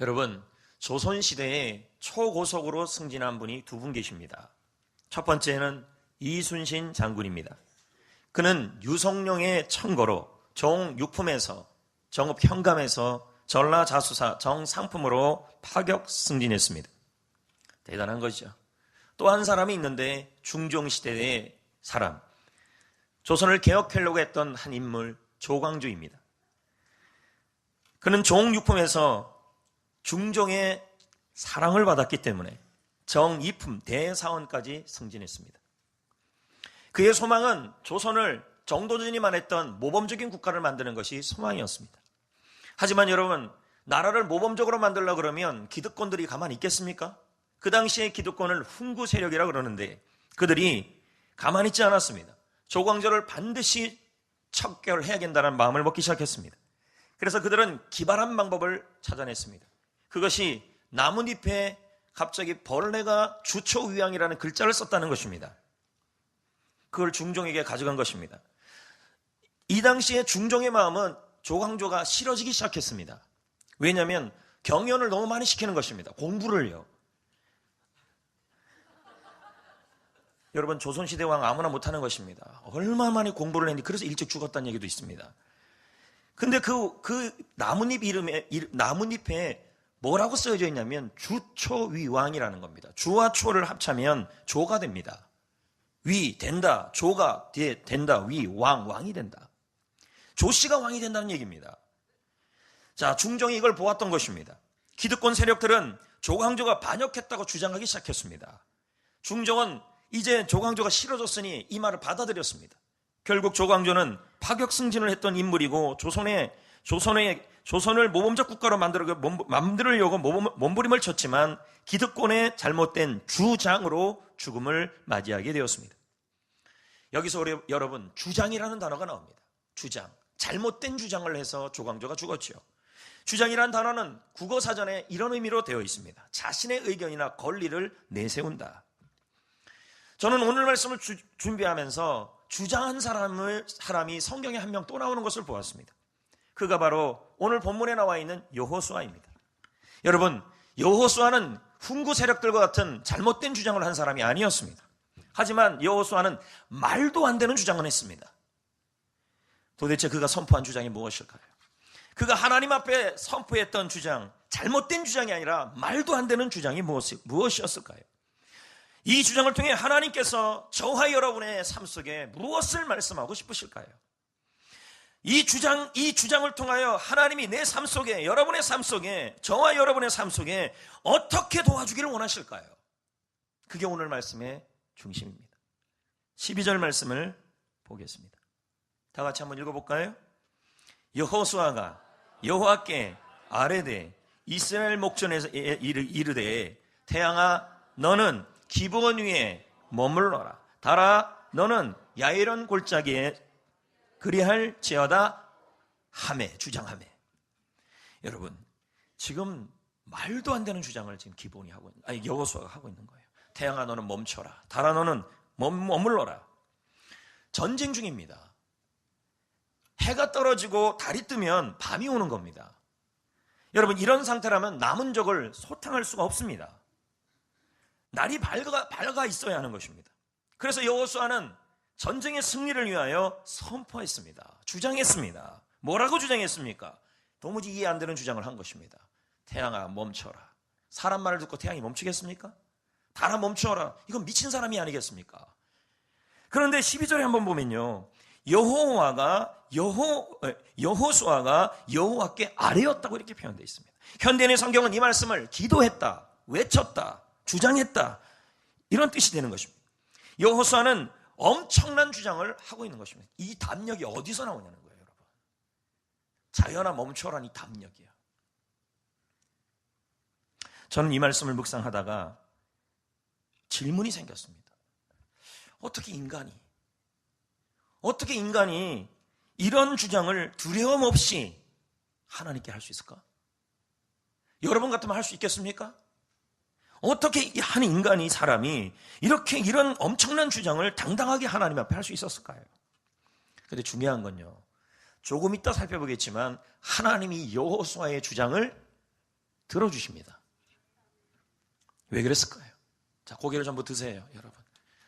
여러분, 조선시대에 초고속으로 승진한 분이 두 분 계십니다. 첫 번째는 이순신 장군입니다. 그는 유성룡의 청거로 종육품에서 정읍현감에서 전라자수사 정상품으로 파격 승진했습니다. 대단한 것이죠. 또 한 사람이 있는데 중종시대의 사람, 조선을 개혁하려고 했던 한 인물 조광조입니다. 그는 종육품에서 중종의 사랑을 받았기 때문에 정이품 대사원까지 승진했습니다. 그의 소망은 조선을 정도전이만 했던 모범적인 국가를 만드는 것이 소망이었습니다. 하지만 여러분, 나라를 모범적으로 만들려고 그러면 기득권들이 가만히 있겠습니까? 그 당시에 기득권을 훈구 세력이라고 그러는데 그들이 가만히 있지 않았습니다. 조광조를 반드시 척결해야 된다는 마음을 먹기 시작했습니다. 그래서 그들은 기발한 방법을 찾아냈습니다. 그것이 나뭇잎에 갑자기 벌레가 주초위왕이라는 글자를 썼다는 것입니다. 그걸 중종에게 가져간 것입니다. 이 당시에 중종의 마음은 조광조가 싫어지기 시작했습니다. 왜냐하면 경연을 너무 많이 시키는 것입니다. 공부를요. 여러분, 조선시대 왕 아무나 못하는 것입니다. 얼마나 많이 공부를 했는지 그래서 일찍 죽었다는 얘기도 있습니다. 근데 그 나뭇잎에 뭐라고 쓰여져 있냐면 주초위왕이라는 겁니다. 주와 초를 합치면 조가 됩니다. 위 된다, 조가 된다, 위 왕이 된다. 조씨가 왕이 된다는 얘기입니다. 자, 중종이 이걸 보았던 것입니다. 기득권 세력들은 조광조가 반역했다고 주장하기 시작했습니다. 중종은 이제 조광조가 싫어졌으니 이 말을 받아들였습니다. 결국 조광조는 파격 승진을 했던 인물이고 조선을 모범적 국가로 만들려고 몸부림을 쳤지만 기득권의 잘못된 주장으로 죽음을 맞이하게 되었습니다. 여기서 여러분, 주장이라는 단어가 나옵니다. 주장. 잘못된 주장을 해서 조광조가 죽었죠. 주장이라는 단어는 국어사전에 이런 의미로 되어 있습니다. 자신의 의견이나 권리를 내세운다. 저는 오늘 말씀을 준비하면서 주장한 사람이 성경에 한 명 또 나오는 것을 보았습니다. 그가 바로 오늘 본문에 나와 있는 여호수아입니다. 여러분, 여호수아는 훈구 세력들과 같은 잘못된 주장을 한 사람이 아니었습니다. 하지만 여호수아는 말도 안 되는 주장을 했습니다. 도대체 그가 선포한 주장이 무엇일까요? 그가 하나님 앞에 선포했던 주장, 잘못된 주장이 아니라 말도 안 되는 주장이 무엇이었을까요? 이 주장을 통해 하나님께서 저와 여러분의 삶 속에 무엇을 말씀하고 싶으실까요? 이 주장을 통하여 하나님이 내 삶 속에, 여러분의 삶 속에, 저와 여러분의 삶 속에 어떻게 도와주기를 원하실까요? 그게 오늘 말씀의 중심입니다. 12절 말씀을 보겠습니다. 다 같이 한번 읽어볼까요? 여호수아가 여호와께 아뢰되 이스라엘 목전에서 이르되 태양아 너는 기브온 위에 머물러라. 달아 너는 야이론 골짜기에 그리할지어다 하매, 주장하매. 여러분, 지금 말도 안 되는 주장을 지금 기본이 하고 여호수아가 하고 있는 거예요. 태양아 너는 멈춰라. 달아 너는 머물러라. 전쟁 중입니다. 해가 떨어지고 달이 뜨면 밤이 오는 겁니다. 여러분, 이런 상태라면 남은 적을 소탕할 수가 없습니다. 날이 밝아 있어야 하는 것입니다. 그래서 여호수아는 전쟁의 승리를 위하여 선포했습니다. 주장했습니다. 뭐라고 주장했습니까? 도무지 이해 안 되는 주장을 한 것입니다. 태양아 멈춰라. 사람 말을 듣고 태양이 멈추겠습니까? 달아 멈춰라. 이건 미친 사람이 아니겠습니까? 그런데 12절에 한번 보면요, 여호수아가 여호와께 아뢰었다고 이렇게 표현되어 있습니다. 현대인의 성경은 이 말씀을 기도했다, 외쳤다, 주장했다, 이런 뜻이 되는 것입니다. 여호수아는 엄청난 주장을 하고 있는 것입니다. 이 담력이 어디서 나오냐는 거예요, 여러분. 자연아 멈춰라니 담력이야. 저는 이 말씀을 묵상하다가 질문이 생겼습니다. 어떻게 인간이 이런 주장을 두려움 없이 하나님께 할 수 있을까? 여러분 같으면 할 수 있겠습니까? 어떻게 한 인간이, 사람이 이런 엄청난 주장을 당당하게 하나님 앞에 할 수 있었을까요? 그런데 중요한 건요, 조금 이따 살펴보겠지만 하나님이 여호수아의 주장을 들어주십니다. 왜 그랬을까요? 자, 고개를 전부 드세요, 여러분.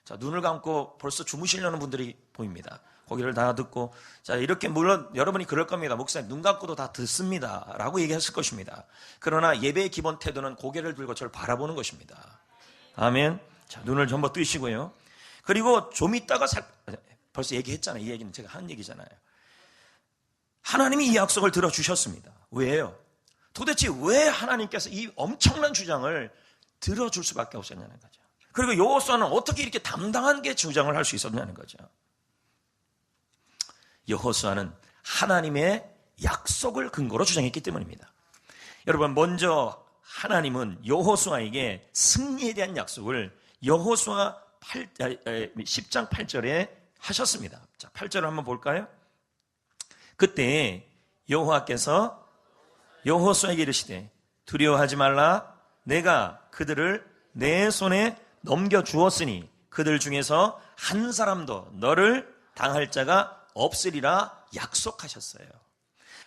자, 눈을 감고 벌써 주무시려는 분들이 보입니다. 고개를 다 듣고, 자, 이렇게 물론 여러분이 그럴 겁니다. 목사님, 눈 감고도 다 듣습니다. 라고 얘기했을 것입니다. 그러나 예배의 기본 태도는 고개를 들고 저를 바라보는 것입니다. 아멘. 자, 눈을 전부 뜨시고요. 그리고 좀 있다가 벌써 얘기했잖아요. 이 얘기는 제가 한 얘기잖아요. 하나님이 이 약속을 들어주셨습니다. 왜요? 도대체 왜 하나님께서 이 엄청난 주장을 들어줄 수밖에 없었냐는 거죠. 그리고 여호수아는 어떻게 이렇게 담당한 게 주장을 할 수 있었냐는 거죠. 여호수아는 하나님의 약속을 근거로 주장했기 때문입니다. 여러분, 먼저 하나님은 여호수아에게 승리에 대한 약속을 여호수아 10장 8절에 하셨습니다. 자, 8절을 한번 볼까요? 그때 여호와께서 여호수아에게 이르시되 두려워하지 말라. 내가 그들을 내 손에 넘겨주었으니 그들 중에서 한 사람도 너를 당할 자가 없으리라 약속하셨어요.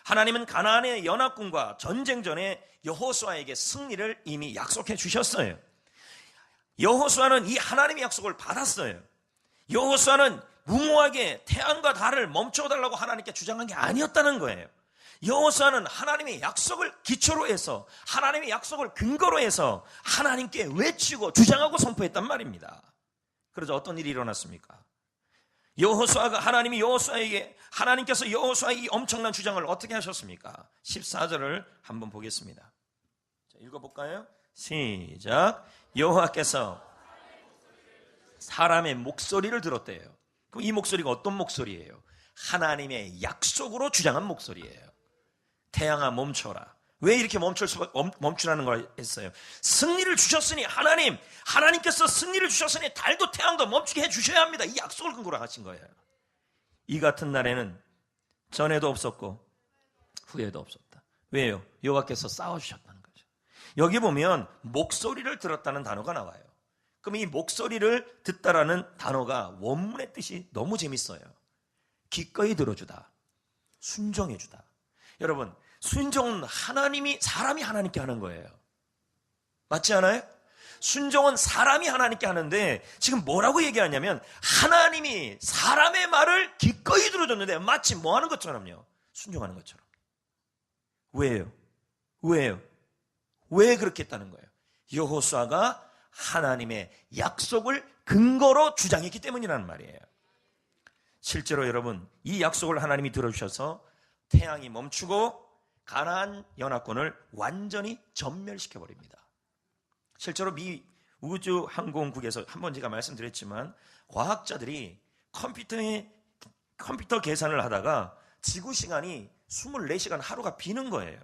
하나님은 가나안의 연합군과 전쟁 전에 여호수아에게 승리를 이미 약속해 주셨어요. 여호수아는 이 하나님의 약속을 받았어요. 여호수아는 무모하게 태양과 달을 멈춰달라고 하나님께 주장한 게 아니었다는 거예요. 여호수아는 하나님의 약속을 기초로 해서, 하나님의 약속을 근거로 해서 하나님께 외치고 주장하고 선포했단 말입니다. 그래서 어떤 일이 일어났습니까? 하나님께서 여호수아의 이 엄청난 주장을 어떻게 하셨습니까? 14절을 한번 보겠습니다. 자, 읽어볼까요? 시작. 여호와께서 사람의 목소리를 들었대요. 그럼 이 목소리가 어떤 목소리예요? 하나님의 약속으로 주장한 목소리예요. 태양아 멈춰라. 왜 이렇게 멈추라는 걸 했어요? 승리를 주셨으니 하나님께서 승리를 주셨으니 달도 태양도 멈추게 해주셔야 합니다. 이 약속을 근거로 하신 거예요. 이 같은 날에는 전에도 없었고 후에도 없었다. 왜요? 여호와께서 싸워주셨다는 거죠. 여기 보면 목소리를 들었다는 단어가 나와요. 그럼 이 목소리를 듣다라는 단어가 원문의 뜻이 너무 재밌어요. 기꺼이 들어주다, 순종해주다. 여러분, 순종은 사람이 하나님께 하는 거예요. 맞지 않아요? 순종은 사람이 하나님께 하는데 지금 뭐라고 얘기하냐면 하나님이 사람의 말을 기꺼이 들어줬는데 마치 뭐 하는 것처럼요? 순종하는 것처럼. 왜요? 왜 그렇게 했다는 거예요? 여호수아가 하나님의 약속을 근거로 주장했기 때문이라는 말이에요. 실제로 여러분, 이 약속을 하나님이 들어주셔서 태양이 멈추고 가나안 연합군을 완전히 전멸시켜버립니다. 실제로 미 우주항공국에서 한번 제가 말씀드렸지만 과학자들이 컴퓨터 계산을 하다가 지구 시간이 24시간 하루가 비는 거예요.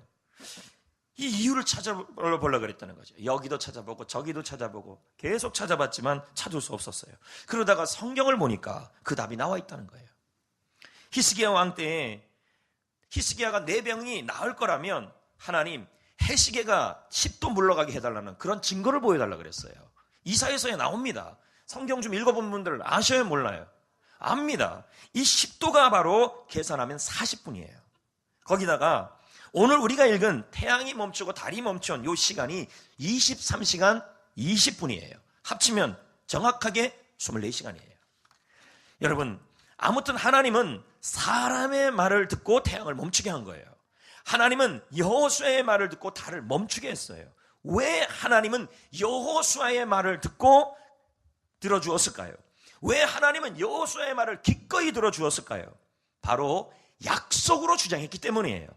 이 이유를 찾아보려고 그랬다는 거죠. 여기도 찾아보고 저기도 찾아보고 계속 찾아봤지만 찾을 수 없었어요. 그러다가 성경을 보니까 그 답이 나와 있다는 거예요. 히스기야 왕 때에 히스기야가 4병이 나을 거라면 하나님 해시계가 10도 물러가게 해달라는 그런 증거를 보여달라고 그랬어요. 이사야서에 나옵니다. 성경 좀 읽어본 분들 아셔요, 몰라요? 압니다. 이 10도가 바로 계산하면 40분이에요. 거기다가 오늘 우리가 읽은 태양이 멈추고 달이 멈춘 이 시간이 23시간 20분이에요. 합치면 정확하게 24시간이에요. 여러분, 아무튼 하나님은 사람의 말을 듣고 태양을 멈추게 한 거예요. 하나님은 여호수아의 말을 듣고 달을 멈추게 했어요. 왜 하나님은 여호수아의 말을 듣고 들어주었을까요? 왜 하나님은 여호수아의 말을 기꺼이 들어주었을까요? 바로 약속으로 주장했기 때문이에요.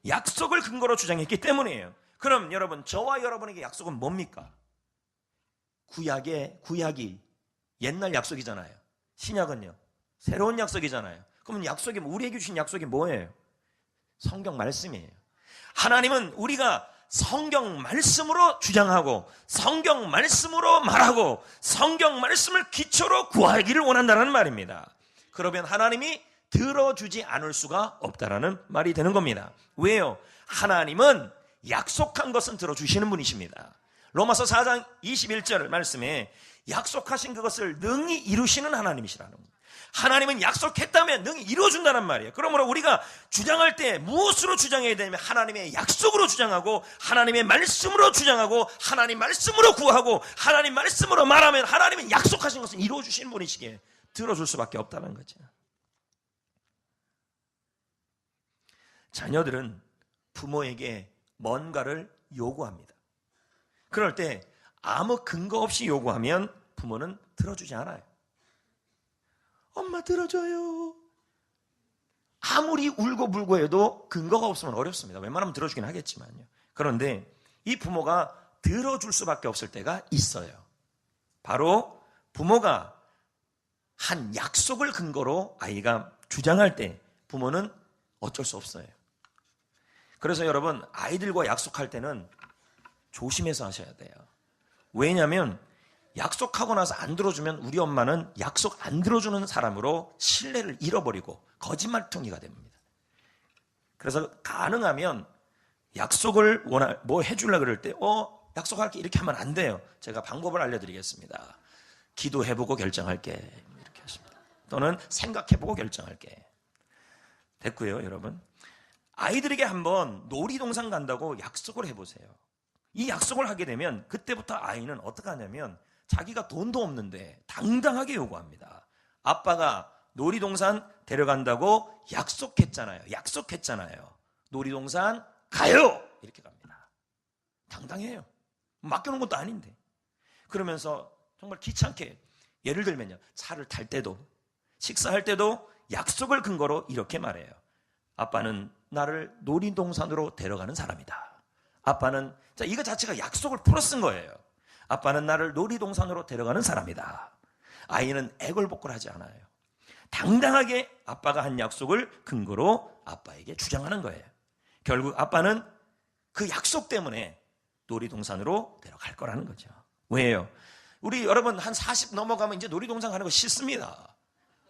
약속을 근거로 주장했기 때문이에요. 그럼 여러분, 저와 여러분에게 약속은 뭡니까? 구약이 옛날 약속이잖아요. 신약은요, 새로운 약속이잖아요. 그럼 약속이, 우리에게 주신 약속이 뭐예요? 성경 말씀이에요. 하나님은 우리가 성경 말씀으로 주장하고 성경 말씀으로 말하고 성경 말씀을 기초로 구하기를 원한다는 말입니다. 그러면 하나님이 들어주지 않을 수가 없다라는 말이 되는 겁니다. 왜요? 하나님은 약속한 것은 들어주시는 분이십니다. 로마서 4장 21절 말씀에 약속하신 그것을 능히 이루시는 하나님이시라는 겁니다. 하나님은 약속했다면 능히 이루어준다는 말이에요. 그러므로 우리가 주장할 때 무엇으로 주장해야 되냐면 하나님의 약속으로 주장하고 하나님의 말씀으로 주장하고 하나님 말씀으로 구하고 하나님 말씀으로 말하면 하나님은 약속하신 것을 이루어주시는 분이시기에 들어줄 수밖에 없다는 거죠. 자녀들은 부모에게 뭔가를 요구합니다. 그럴 때 아무 근거 없이 요구하면 부모는 들어주지 않아요. 엄마 들어줘요. 아무리 울고 불고 해도 근거가 없으면 어렵습니다. 웬만하면 들어주긴 하겠지만요. 그런데 이 부모가 들어줄 수밖에 없을 때가 있어요. 바로 부모가 한 약속을 근거로 아이가 주장할 때 부모는 어쩔 수 없어요. 그래서 여러분, 아이들과 약속할 때는 조심해서 하셔야 돼요. 왜냐하면 약속하고 나서 안 들어주면 우리 엄마는 약속 안 들어주는 사람으로 신뢰를 잃어버리고 거짓말통이가 됩니다. 그래서 가능하면 약속을 뭐 해주려고 그럴 때 약속할게 이렇게 하면 안 돼요. 제가 방법을 알려드리겠습니다. 기도해보고 결정할게 이렇게 하십니다. 또는 생각해보고 결정할게. 됐고요, 여러분. 아이들에게 한번 놀이동산 간다고 약속을 해보세요. 이 약속을 하게 되면 그때부터 아이는 어떻게 하냐면 자기가 돈도 없는데 당당하게 요구합니다. 아빠가 놀이동산 데려간다고 약속했잖아요. 놀이동산 가요! 이렇게 갑니다. 당당해요. 맡겨놓은 것도 아닌데. 그러면서 정말 귀찮게, 예를 들면요, 차를 탈 때도 식사할 때도 약속을 근거로 이렇게 말해요. 아빠는 나를 놀이동산으로 데려가는 사람이다. 아빠는, 자, 이거 자체가 약속을 풀어 쓴 거예요. 아빠는 나를 놀이동산으로 데려가는 사람이다. 아이는 애걸복걸하지 않아요. 당당하게 아빠가 한 약속을 근거로 아빠에게 주장하는 거예요. 결국 아빠는 그 약속 때문에 놀이동산으로 데려갈 거라는 거죠. 왜요? 우리 여러분 한 40 넘어가면 이제 놀이동산 가는 거 싫습니다.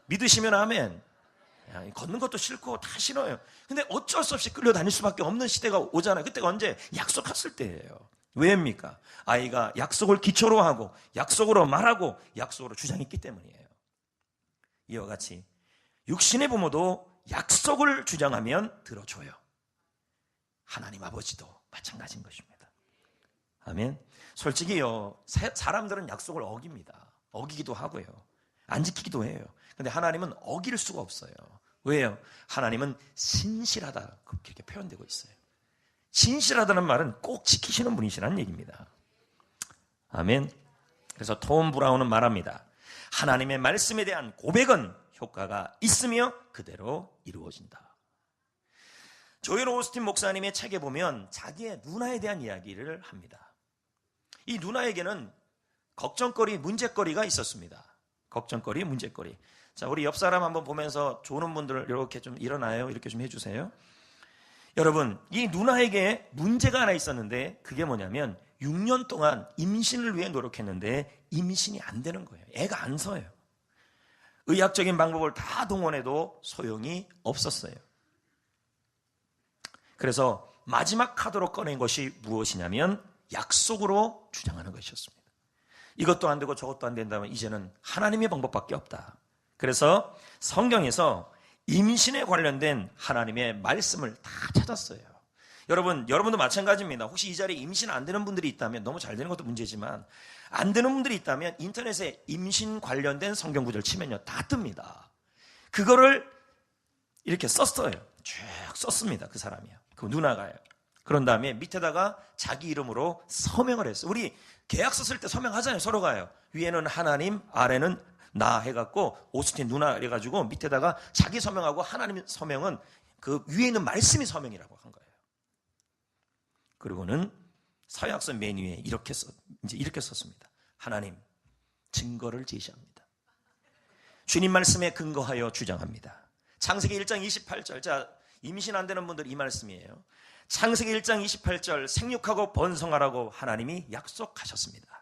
믿으시면 아멘. 걷는 것도 싫고 다 싫어요. 근데 어쩔 수 없이 끌려다닐 수밖에 없는 시대가 오잖아요. 그때가 언제? 약속했을 때예요. 왜입니까? 아이가 약속을 기초로 하고 약속으로 말하고 약속으로 주장했기 때문이에요. 이와 같이 육신의 부모도 약속을 주장하면 들어줘요. 하나님 아버지도 마찬가지인 것입니다. 아멘. 솔직히요, 사람들은 약속을 어깁니다. 어기기도 하고요, 안 지키기도 해요. 근데 하나님은 어길 수가 없어요. 왜요? 하나님은 신실하다, 그렇게 표현되고 있어요. 신실하다는 말은 꼭 지키시는 분이시라는 얘기입니다. 아멘. 그래서 톰 브라운은 말합니다. 하나님의 말씀에 대한 고백은 효과가 있으며 그대로 이루어진다. 조엘 오스틴 목사님의 책에 보면 자기의 누나에 대한 이야기를 합니다. 이 누나에게는 걱정거리, 문제거리가 있었습니다. 걱정거리, 문제거리. 자, 우리 옆 사람 한번 보면서 조는 분들 이렇게 좀 일어나요. 이렇게 좀 해주세요. 여러분, 이 누나에게 문제가 하나 있었는데 그게 뭐냐면 6년 동안 임신을 위해 노력했는데 임신이 안 되는 거예요. 애가 안 서요. 의학적인 방법을 다 동원해도 소용이 없었어요. 그래서 마지막 카드로 꺼낸 것이 무엇이냐면 약속으로 주장하는 것이었습니다. 이것도 안 되고 저것도 안 된다면 이제는 하나님의 방법밖에 없다. 그래서 성경에서 임신에 관련된 하나님의 말씀을 다 찾았어요. 여러분도 마찬가지입니다. 혹시 이 자리에 임신 안 되는 분들이 있다면, 너무 잘 되는 것도 문제지만 안 되는 분들이 있다면 인터넷에 임신 관련된 성경 구절 치면요, 다 뜹니다. 그거를 이렇게 썼어요. 쭉 썼습니다. 그 사람이요, 그 누나가요. 그런 다음에 밑에다가 자기 이름으로 서명을 했어요. 우리 계약서 쓸 때 서명하잖아요. 서로가요. 위에는 하나님, 아래는 나 해갖고 오스틴 누나 해가지고 밑에다가 자기 서명하고 하나님 서명은 그 위에 있는 말씀이 서명이라고 한 거예요. 그리고는 서약서 맨 위에 이렇게 썼습니다. 하나님, 증거를 제시합니다. 주님 말씀에 근거하여 주장합니다. 창세기 1장 28절. 자, 임신 안 되는 분들 이 말씀이에요. 창세기 1장 28절, 생육하고 번성하라고 하나님이 약속하셨습니다.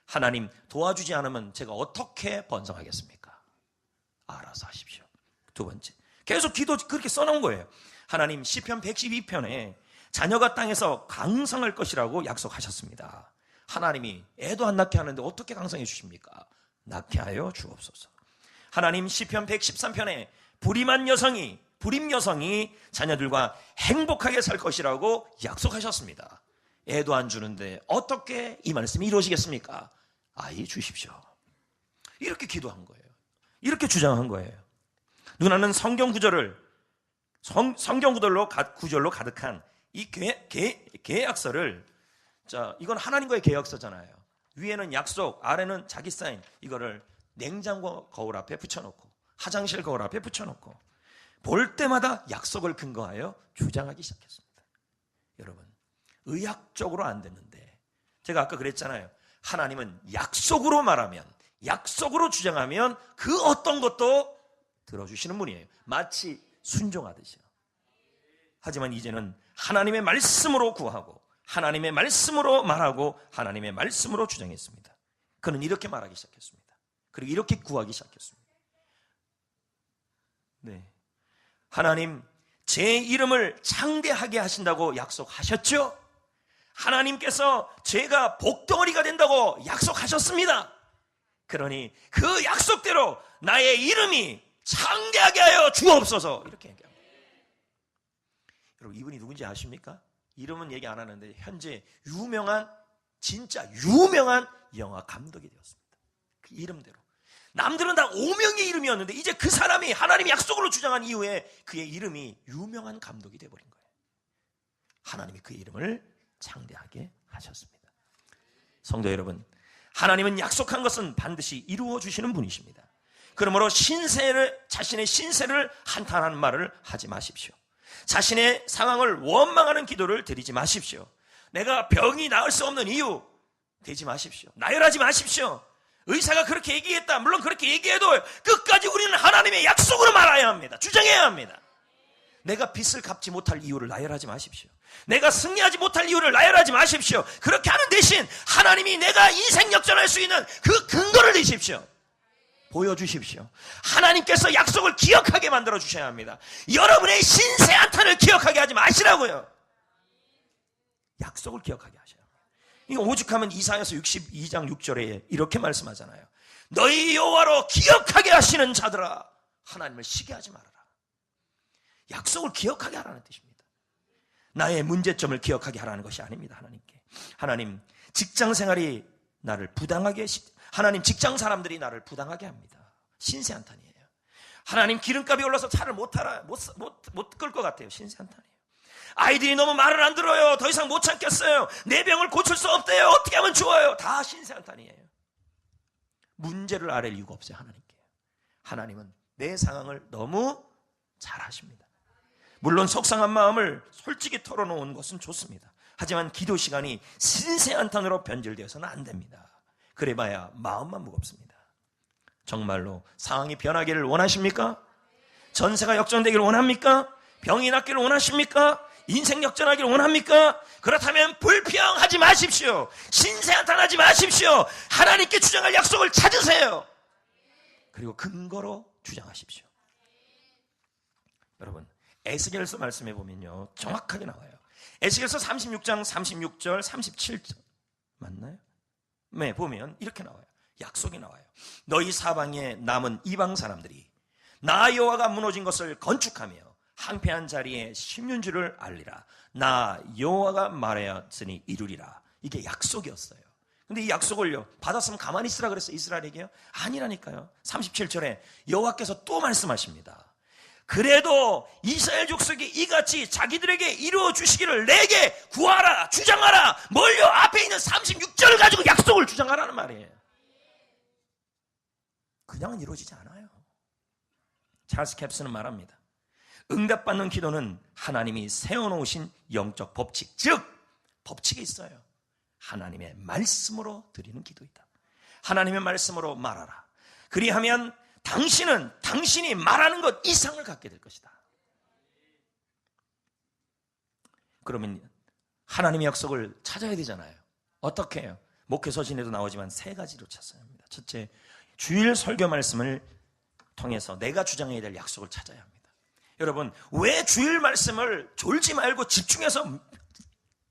하나님, 도와주지 않으면 제가 어떻게 번성하겠습니까? 알아서 하십시오. 두 번째, 계속 기도 그렇게 써놓은 거예요. 하나님, 시편 112편에 자녀가 땅에서 강성할 것이라고 약속하셨습니다. 하나님이 애도 안 낳게 하는데 어떻게 강성해 주십니까? 낳게 하여 주옵소서. 하나님 시편 113편에 불임한 여성이, 불임 여성이 자녀들과 행복하게 살 것이라고 약속하셨습니다. 애도 안 주는데 어떻게 이 말씀이 이루어지겠습니까? 아이 주십시오. 이렇게 기도한 거예요. 이렇게 주장한 거예요. 누나는 성경 구절로 가득한 이 계약서를, 자, 이건 하나님과의 계약서잖아요. 위에는 약속, 아래는 자기 사인, 이거를 냉장고 거울 앞에 붙여놓고, 화장실 거울 앞에 붙여놓고, 볼 때마다 약속을 근거하여 주장하기 시작했습니다. 여러분, 의학적으로 안 됐는데, 제가 아까 그랬잖아요. 하나님은 약속으로 말하면, 약속으로 주장하면 그 어떤 것도 들어주시는 분이에요. 마치 순종하듯이요. 하지만 이제는 하나님의 말씀으로 구하고, 하나님의 말씀으로 말하고, 하나님의 말씀으로 주장했습니다. 그는 이렇게 말하기 시작했습니다. 그리고 이렇게 구하기 시작했습니다. 네, 하나님, 제 이름을 창대하게 하신다고 약속하셨죠? 하나님께서 제가 복덩어리가 된다고 약속하셨습니다. 그러니 그 약속대로 나의 이름이 창대하게 하여 주옵소서, 이렇게 얘기합니다. 여러분, 이분이 누군지 아십니까? 이름은 얘기 안 하는데 현재 유명한, 진짜 유명한 영화 감독이 되었습니다. 그 이름대로. 남들은 다 오명의 이름이었는데 이제 그 사람이 하나님이 약속으로 주장한 이후에 그의 이름이 유명한 감독이 되어버린 거예요. 하나님이 그의 이름을 창대하게 하셨습니다. 성도 여러분, 하나님은 약속한 것은 반드시 이루어 주시는 분이십니다. 그러므로 자신의 신세를 한탄하는 말을 하지 마십시오. 자신의 상황을 원망하는 기도를 드리지 마십시오. 내가 병이 나을 수 없는 이유 되지 마십시오. 나열하지 마십시오. 의사가 그렇게 얘기했다, 물론 그렇게 얘기해도 끝까지 우리는 하나님의 약속으로 말해야 합니다. 주장해야 합니다. 내가 빚을 갚지 못할 이유를 나열하지 마십시오. 내가 승리하지 못할 이유를 나열하지 마십시오. 그렇게 하는 대신 하나님이 내가 인생 역전할 수 있는 그 근거를 내십시오. 보여주십시오. 하나님께서 약속을 기억하게 만들어 주셔야 합니다. 여러분의 신세 한탄을 기억하게 하지 마시라고요. 약속을 기억하게 하셔야 합니다. 이거 오죽하면 이사야서 62장 6절에 이렇게 말씀하잖아요. 너희 여호와로 기억하게 하시는 자들아, 하나님을 시기하지 말아라. 약속을 기억하게 하라는 뜻입니다. 나의 문제점을 기억하게 하라는 것이 아닙니다. 하나님께. 하나님, 직장 생활이 나를 부당하게, 하나님 직장 사람들이 나를 부당하게 합니다. 신세 한탄이에요. 하나님, 기름값이 올라서 차를 못 끌 것 같아요. 신세 한탄이에요. 아이들이 너무 말을 안 들어요. 더 이상 못 참겠어요. 내 병을 고칠 수 없대요. 어떻게 하면 좋아요? 다 신세 한탄이에요. 문제를 아랠 이유가 없어요. 하나님께. 하나님은 내 상황을 너무 잘 아십니다. 물론 속상한 마음을 솔직히 털어놓은 것은 좋습니다. 하지만 기도 시간이 신세 한탄으로 변질되어서는 안 됩니다. 그래봐야 마음만 무겁습니다. 정말로 상황이 변하기를 원하십니까? 전세가 역전되기를 원합니까? 병이 낫기를 원하십니까? 인생 역전하기를 원합니까? 그렇다면 불평하지 마십시오. 신세 한탄하지 마십시오. 하나님께 주장할 약속을 찾으세요. 그리고 근거로 주장하십시오. 여러분, 에스겔서 말씀해 보면요, 정확하게 나와요. 에스겔서 36장 36절 37절 맞나요? 네, 보면 이렇게 나와요. 약속이 나와요. 너희 사방에 남은 이방 사람들이 나 여호와가 무너진 것을 건축하며 항폐한 자리에 심는 줄을 알리라. 나 여호와가 말하였으니 이루리라. 이게 약속이었어요. 근데 이 약속을요, 받았으면 가만히 있으라 그랬어요. 이스라엘에게요? 아니라니까요. 37절에 여호와께서 또 말씀하십니다. 그래도 이스라엘 족속이 이같이 자기들에게 이루어 주시기를 내게 구하라, 주장하라. 뭘요? 앞에 있는 36절을 가지고 약속을 주장하라는 말이에요. 그냥은 이루어지지 않아요. 찰스 캡스는 말합니다. 응답받는 기도는 하나님이 세워놓으신 영적 법칙, 즉 법칙이 있어요. 하나님의 말씀으로 드리는 기도이다. 하나님의 말씀으로 말하라. 그리하면 당신은 당신이 말하는 것 이상을 갖게 될 것이다. 그러면 하나님의 약속을 찾아야 되잖아요. 어떻게 해요? 목회서신에도 나오지만 세 가지로 찾아야 합니다. 첫째, 주일 설교 말씀을 통해서 내가 주장해야 될 약속을 찾아야 합니다. 여러분, 왜 주일 말씀을 졸지 말고 집중해서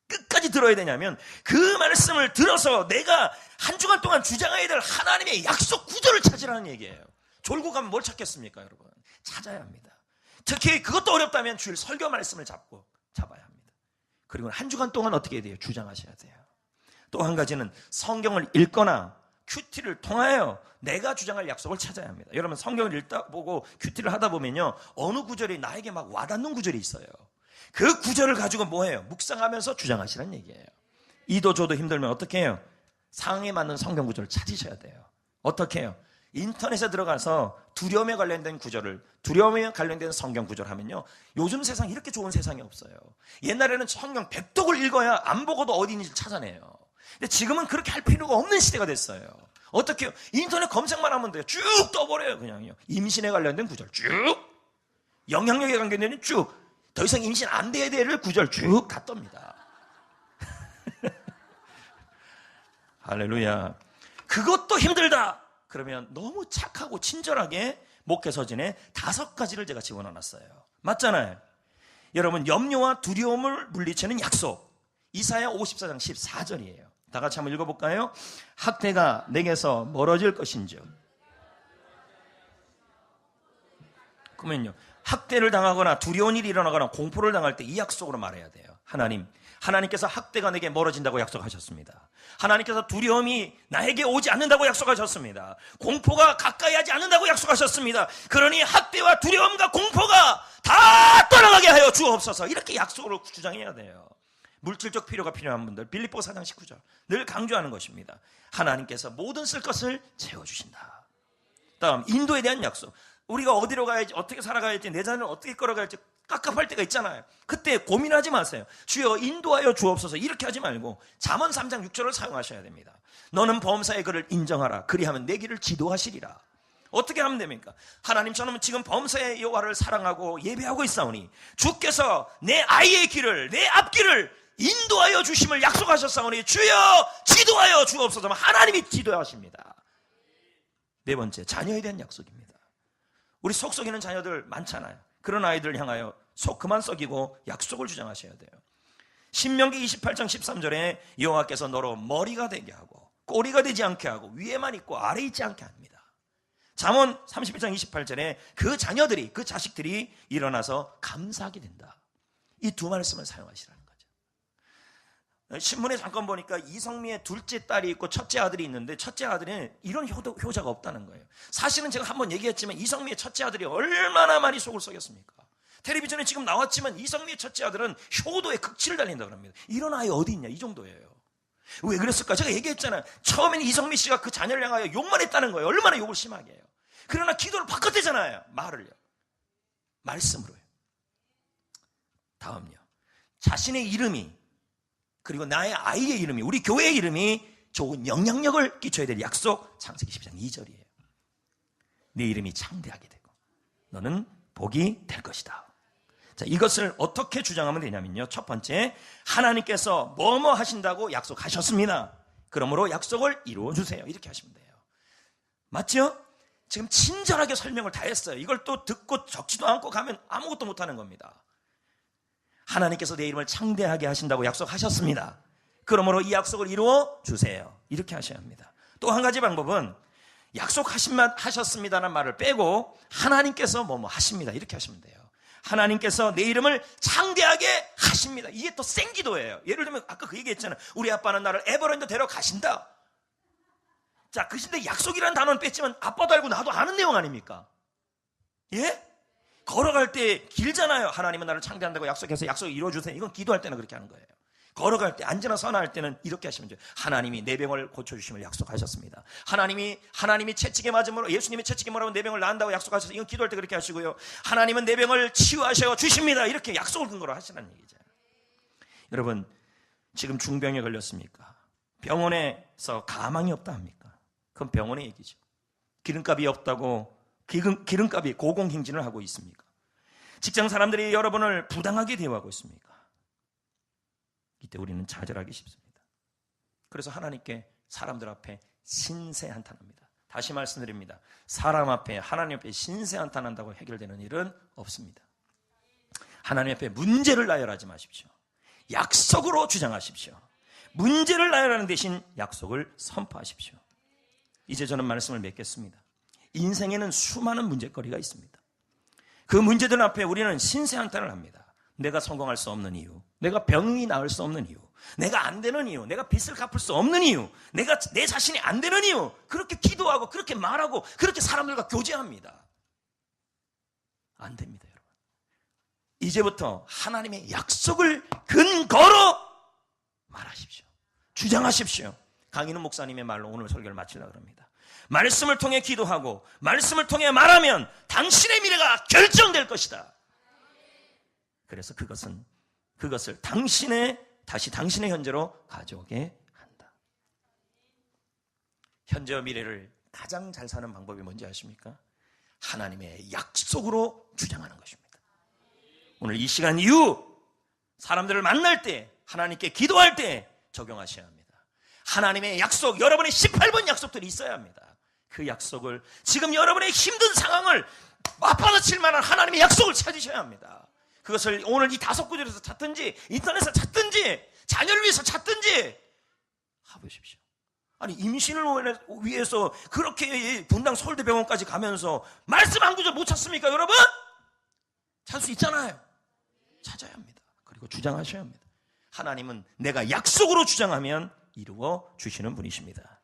끝까지 들어야 되냐면 그 말씀을 들어서 내가 한 주간 동안 주장해야 될 하나님의 약속 구절을 찾으라는 얘기예요. 졸고 가면 뭘 찾겠습니까, 여러분? 찾아야 합니다. 특히 그것도 어렵다면 주일 설교 말씀을 잡아야 합니다. 그리고 한 주간 동안 어떻게 해야 돼요? 주장하셔야 돼요. 또 한 가지는 성경을 읽거나 큐티를 통하여 내가 주장할 약속을 찾아야 합니다. 여러분 성경을 읽다 보고 큐티를 하다 보면요, 어느 구절이 나에게 막 와닿는 구절이 있어요. 그 구절을 가지고 뭐해요? 묵상하면서 주장하시라는 얘기예요. 이도 저도 힘들면 어떻게 해요? 상황에 맞는 성경 구절을 찾으셔야 돼요. 어떻게 해요? 인터넷에 들어가서 두려움에 관련된 구절을, 두려움에 관련된 성경 구절 하면요, 요즘 세상 이렇게 좋은 세상이 없어요. 옛날에는 성경 100독을 읽어야 안 보고도 어디 있는지 찾아내요. 근데 지금은 그렇게 할 필요가 없는 시대가 됐어요. 어떻게 해요? 인터넷 검색만 하면 돼요. 쭉 떠버려요. 그냥요. 임신에 관련된 구절 쭉, 영향력에 관계되는 쭉, 더 이상 임신 안 돼야 될 구절 쭉 다 떱니다. 할렐루야. 그것도 힘들다 그러면 너무 착하고 친절하게 목회서진에 5가지를 제가 집어넣어놨어요. 맞잖아요. 여러분, 염려와 두려움을 물리치는 약속, 이사야 54장 14절이에요. 다 같이 한번 읽어볼까요? 학대가 내게서 멀어질 것인즉. 그러면요, 학대를 당하거나 두려운 일이 일어나거나 공포를 당할 때 이 약속으로 말해야 돼요. 하나님께서 학대가 내게 멀어진다고 약속하셨습니다. 하나님께서 두려움이 나에게 오지 않는다고 약속하셨습니다. 공포가 가까이 하지 않는다고 약속하셨습니다. 그러니 학대와 두려움과 공포가 다 떠나가게 하여 주옵소서. 이렇게 약속으로 주장해야 돼요. 물질적 필요가 필요한 분들, 빌립보서 4장 19절 늘 강조하는 것입니다. 하나님께서 모든 쓸 것을 채워주신다. 다음, 인도에 대한 약속. 우리가 어디로 가야지, 어떻게 살아가야지, 내 자녀를 어떻게 끌어가야지 깝깝할 때가 있잖아요. 그때 고민하지 마세요. 주여 인도하여 주옵소서 이렇게 하지 말고 잠언 3장 6절을 사용하셔야 됩니다. 너는 범사의 그를 인정하라. 그리하면 내 길을 지도하시리라. 어떻게 하면 됩니까? 하나님, 저는 지금 범사의 여호와를 사랑하고 예배하고 있사오니 주께서 내 아이의 길을, 내 앞길을 인도하여 주심을 약속하셨사오니 주여 지도하여 주옵소서. 하나님이 지도하십니다. 네 번째, 자녀에 대한 약속입니다. 우리 속 썩이는 자녀들 많잖아요. 그런 아이들을 향하여 속 그만 썩이고 약속을 주장하셔야 돼요. 신명기 28장 13절에 여호와께서 너로 머리가 되게 하고 꼬리가 되지 않게 하고 위에만 있고 아래 있지 않게 합니다. 잠언 31장 28절에 그 자녀들이, 그 자식들이 일어나서 감사하게 된다. 이 두 말씀을 사용하시라는 거죠. 신문에 잠깐 보니까 이성미의 둘째 딸이 있고 첫째 아들이 있는데 첫째 아들은 이런 효자가 없다는 거예요. 사실은 제가 한번 얘기했지만 이성미의 첫째 아들이 얼마나 많이 속을 썩였습니까? 텔레비전에 지금 나왔지만 이성미의 첫째 아들은 효도의 극치를 달린다고 합니다. 이런 아이 어디 있냐, 이 정도예요. 왜 그랬을까? 제가 얘기했잖아요. 처음에는 이성미 씨가 그 자녀를 향하여 욕만 했다는 거예요. 얼마나 욕을 심하게 해요. 그러나 기도를 바꿨대잖아요. 말을요. 말씀으로요. 다음요. 자신의 이름이, 그리고 나의 아이의 이름이, 우리 교회의 이름이 좋은 영향력을 끼쳐야 될 약속, 창세기 10장 2절이에요. 내 이름이 창대하게 되고 너는 복이 될 것이다. 자, 이것을 어떻게 주장하면 되냐면요, 첫 번째, 하나님께서 뭐뭐 하신다고 약속하셨습니다. 그러므로 약속을 이루어주세요. 이렇게 하시면 돼요. 맞죠? 지금 친절하게 설명을 다 했어요. 이걸 또 듣고 적지도 않고 가면 아무것도 못하는 겁니다. 하나님께서 내 이름을 창대하게 하신다고 약속하셨습니다. 그러므로 이 약속을 이루어 주세요. 이렇게 하셔야 합니다. 또 한 가지 방법은 약속하셨습니다라는 말을 빼고 하나님께서 뭐뭐 하십니다. 이렇게 하시면 돼요. 하나님께서 내 이름을 창대하게 하십니다. 이게 또 생기도예요. 예를 들면 아까 그 얘기했잖아요. 우리 아빠는 나를 에버랜드 데려가신다. 자, 근데 약속이라는 단어는 뺐지만 아빠도 알고 나도 아는 내용 아닙니까? 예? 걸어갈 때 길잖아요. 하나님은 나를 창대한다고 약속해서 약속을 이루어주세요. 이건 기도할 때는 그렇게 하는 거예요. 걸어갈 때, 앉으나 서나 할 때는 이렇게 하시면 돼요. 하나님이 내 병을 고쳐주심을 약속하셨습니다. 하나님이 채찍에 맞음으로, 예수님이 채찍에 맞으면 내 병을 나은다고 약속하셔서, 이건 기도할 때 그렇게 하시고요. 하나님은 내 병을 치유하셔 주십니다. 이렇게 약속을 근거로 하시라는 얘기죠. 여러분, 지금 중병에 걸렸습니까? 병원에서 가망이 없다 합니까? 그건 병원의 얘기죠. 기름값이 없다고 기름값이 고공행진을 하고 있습니까? 직장 사람들이 여러분을 부당하게 대우하고 있습니까? 이때 우리는 좌절하기 쉽습니다. 그래서 하나님께 사람들 앞에 신세한탄합니다. 다시 말씀드립니다. 사람 앞에, 하나님 앞에 신세한탄한다고 해결되는 일은 없습니다. 하나님 앞에 문제를 나열하지 마십시오. 약속으로 주장하십시오. 문제를 나열하는 대신 약속을 선포하십시오. 이제 저는 말씀을 맺겠습니다. 인생에는 수많은 문제거리가 있습니다. 그 문제들 앞에 우리는 신세한탄을 합니다. 내가 성공할 수 없는 이유, 내가 병이 나을 수 없는 이유, 내가 안 되는 이유, 내가 빚을 갚을 수 없는 이유, 내가 내 자신이 안 되는 이유, 그렇게 기도하고 그렇게 말하고 그렇게 사람들과 교제합니다. 안 됩니다, 여러분. 이제부터 하나님의 약속을 근거로 말하십시오. 주장하십시오. 강인훈 목사님의 말로 오늘 설교를 마치려고 합니다. 말씀을 통해 기도하고 말씀을 통해 말하면 당신의 미래가 결정될 것이다. 그래서 그것을 다시 당신의 현재로 가져오게 한다. 현재와 미래를 가장 잘 사는 방법이 뭔지 아십니까? 하나님의 약속으로 주장하는 것입니다. 오늘 이 시간 이후 사람들을 만날 때, 하나님께 기도할 때 적용하셔야 합니다. 하나님의 약속, 여러분의 18번 약속들이 있어야 합니다. 그 약속을, 지금 여러분의 힘든 상황을 맞받아칠 만한 하나님의 약속을 찾으셔야 합니다. 그것을 오늘 이 5구절에서 찾든지 인터넷에서 찾든지 자녀를 위해서 찾든지 해보십시오. 아니, 임신을 위해서 그렇게 분당 서울대병원까지 가면서 말씀 한 구절 못 찾습니까, 여러분? 찾을 수 있잖아요. 찾아야 합니다. 그리고 주장하셔야 합니다. 하나님은 내가 약속으로 주장하면 이루어 주시는 분이십니다.